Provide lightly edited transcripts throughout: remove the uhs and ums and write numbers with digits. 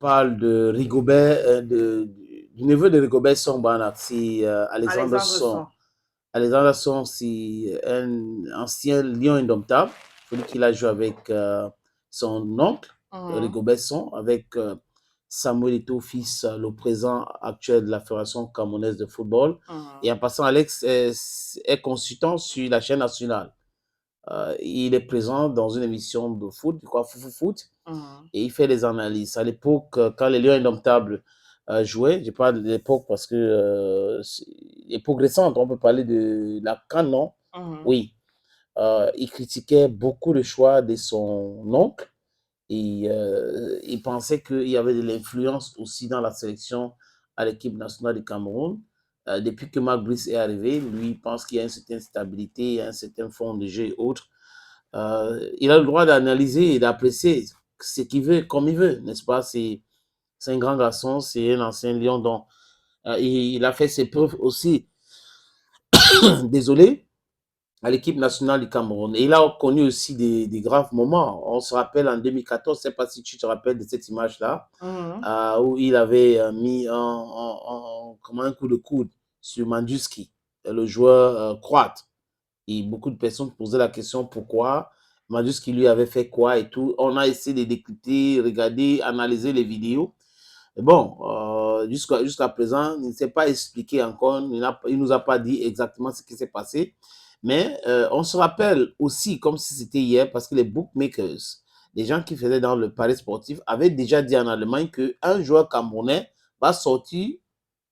parle de Rigobert, du neveu de Rigobert Song Bana, c'est Alexander Alexandre Song. Son. Alexander Song, c'est un ancien lion indomptable, celui qui a joué avec son oncle, Mhm, Rigobert Song, avec Samuel Eto'o, fils, le président actuel de la Fédération camerounaise de football. Et mhm, en passant, Alex est consultant sur la chaîne nationale. Il est présent dans une émission de foot, je crois, Foufou Foot, mhm. et il fait des analyses. À l'époque, quand les Lions Indomptables jouaient, je parle de l'époque parce que l'époque récente, on peut parler de la CAN, non? Mhm. Oui. Il critiquait beaucoup le choix de son oncle et il pensait qu'il y avait de l'influence aussi dans la sélection à l'équipe nationale du Cameroun. Depuis que Marc Brice est arrivé, lui, il pense qu'il y a une certaine stabilité, un certain fond de jeu et autres. Il a le droit d'analyser et d'apprécier ce qu'il veut, comme il veut, n'est-ce pas? C'est un grand garçon, c'est un ancien lion, donc il a fait ses preuves aussi, désolé, à l'équipe nationale du Cameroun. Et il a connu aussi des graves moments. On se rappelle en 2014, je ne sais pas si tu te rappelles de cette image-là, Mhm. où il avait mis comme un coup de coude sur Mandzuski, le joueur croate. Et beaucoup de personnes posaient la question pourquoi, Mandzuski lui avait fait quoi et tout. On a essayé de décrypter, regarder, analyser les vidéos. Et bon, jusqu'à présent, il ne s'est pas expliqué encore, il ne nous a pas dit exactement ce qui s'est passé. Mais on se rappelle aussi, comme si c'était hier, parce que les bookmakers, les gens qui faisaient dans le pari sportif, avaient déjà dit en Allemagne qu'un joueur camerounais va sortir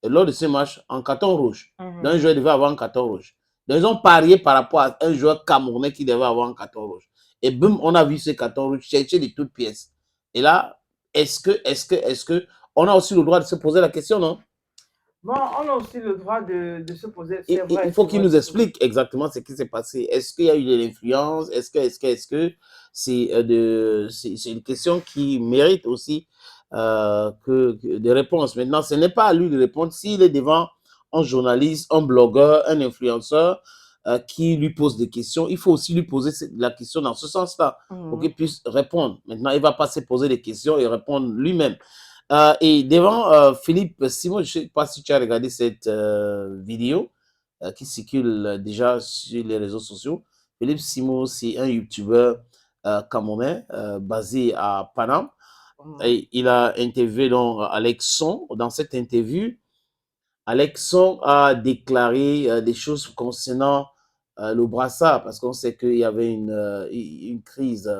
lors de ce match en carton rouge. Donc, un Mhm. joueur devait avoir un carton rouge. Donc, ils ont parié par rapport à un joueur camerounais qui devait avoir un carton rouge. Et boum, on a vu ce carton rouge chercher de toutes pièces. Et là, est-ce que, on a aussi le droit de se poser la question, non? Bon, on a aussi le droit de se poser, c'est Il vrai, faut c'est qu'il vrai, nous de se poser. explique exactement ce qui s'est passé. Est-ce qu'il y a eu de l'influence? Est-ce que c'est une question qui mérite aussi des réponses. Maintenant, ce n'est pas à lui de répondre s'il est devant un journaliste, un blogueur, un influenceur qui lui pose des questions. Il faut aussi lui poser la question dans ce sens-là pour Mhm. qu'il puisse répondre. Maintenant, il ne va pas se poser des questions et répondre lui-même. Et devant Philippe Simon, je ne sais pas si tu as regardé cette vidéo qui circule déjà sur les réseaux sociaux. Philippe Simo, c'est un YouTuber camerounais basé à Paname. Mhm. Et il a interviewé donc Alex Son. Dans cette interview, Alex Son a déclaré des choses concernant le brassard, parce qu'on sait qu'il y avait une crise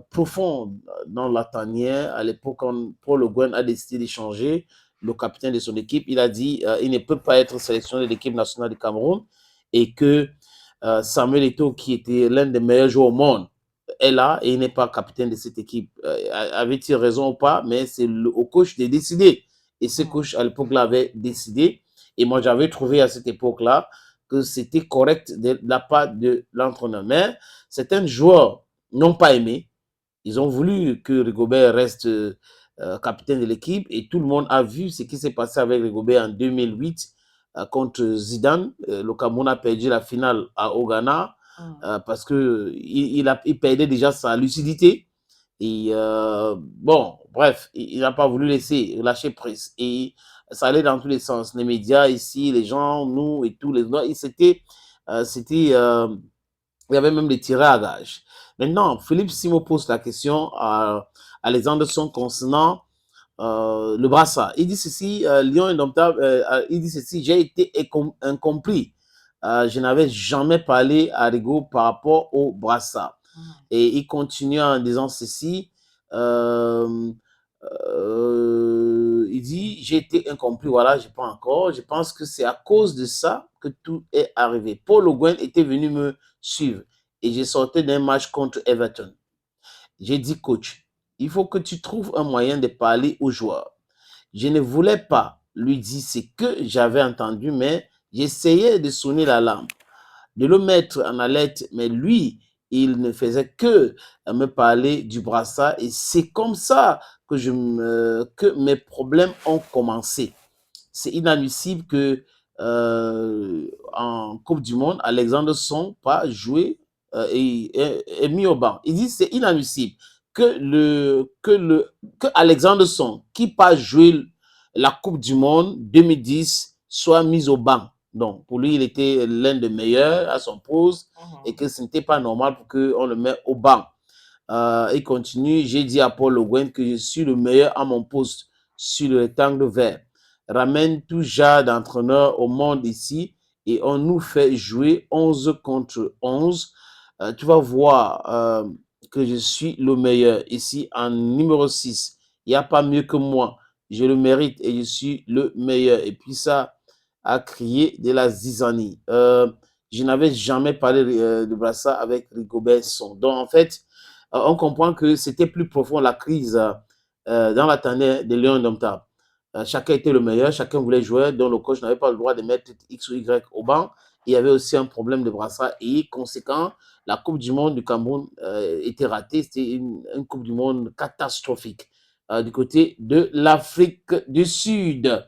profonde dans la tanière. À l'époque, quand Paul Le Guen a décidé d'échanger le capitaine de son équipe, il a dit il ne peut pas être sélectionné de l'équipe nationale du Cameroun et que Samuel Eto'o, qui était l'un des meilleurs joueurs au monde, est là et il n'est pas capitaine de cette équipe. Avait-il raison ou pas? Mais c'est au coach de décider. Et ce Mhm. coach, à l'époque-là, avait décidé. Et moi, j'avais trouvé à cette époque-là que c'était correct de la part de l'entraîneur. Mais certains joueurs n'ont pas aimé. Ils ont voulu que Rigobert reste capitaine de l'équipe et tout le monde a vu ce qui s'est passé avec Rigobert en 2008 contre Zidane. Le Cameroun a perdu la finale au Ghana Mhm. parce qu'il perdait déjà sa lucidité. Et bon, bref, il n'a pas voulu lâcher prise. Et ça allait dans tous les sens. Les médias ici, les gens, nous et tous les autres, c'était il y avait même des tirés à gage. Maintenant, Philippe Simo pose la question à Alexandre Son concernant le brassard. Il dit ceci, Lion indomptable, il dit ceci, j'ai été incompris. Je n'avais jamais parlé à Rigo par rapport au brassard. Mhm. Et il continue en disant ceci, euh, il dit, j'ai été incompris, voilà, je pas encore. Je pense que c'est à cause de ça que tout est arrivé. Paul Le Guen était venu me suivre et j'ai sorti d'un match contre Everton. J'ai dit, coach, il faut que tu trouves un moyen de parler aux joueurs. Je ne voulais pas lui dire ce que j'avais entendu, mais j'essayais de sonner l'alarme, de le mettre en alerte, mais lui, il ne faisait que me parler du brassard et c'est comme ça que mes problèmes ont commencé. C'est inadmissible que en Coupe du Monde, Alexandre Son pas joué et mis au banc. Il dit c'est inadmissible que Alexandre Song, qui pas joué la Coupe du Monde 2010, soit mis au banc. Donc, pour lui, il était l'un des meilleurs à son poste et que ce n'était pas normal pour qu'on le mette au banc. Il continue, j'ai dit à Paul Le Guen que je suis le meilleur à mon poste sur le rectangle vert. Ramène tout genre d'entraîneurs au monde ici et on nous fait jouer 11 contre 11. Tu vas voir que je suis le meilleur ici en numéro 6. Il n'y a pas mieux que moi. Je le mérite et je suis le meilleur. Et puis ça a crié de la zizanie. Je n'avais jamais parlé de Brassa avec Rigobert Song. Donc en fait, on comprend que c'était plus profond la crise dans la tanière des Lions indomptables. Chacun était le meilleur, chacun voulait jouer, donc le coach n'avait pas le droit de mettre X ou Y au banc. Il y avait aussi un problème de brassard et conséquent, la Coupe du Monde du Cameroun était ratée. C'était une Coupe du Monde catastrophique du côté de l'Afrique du Sud.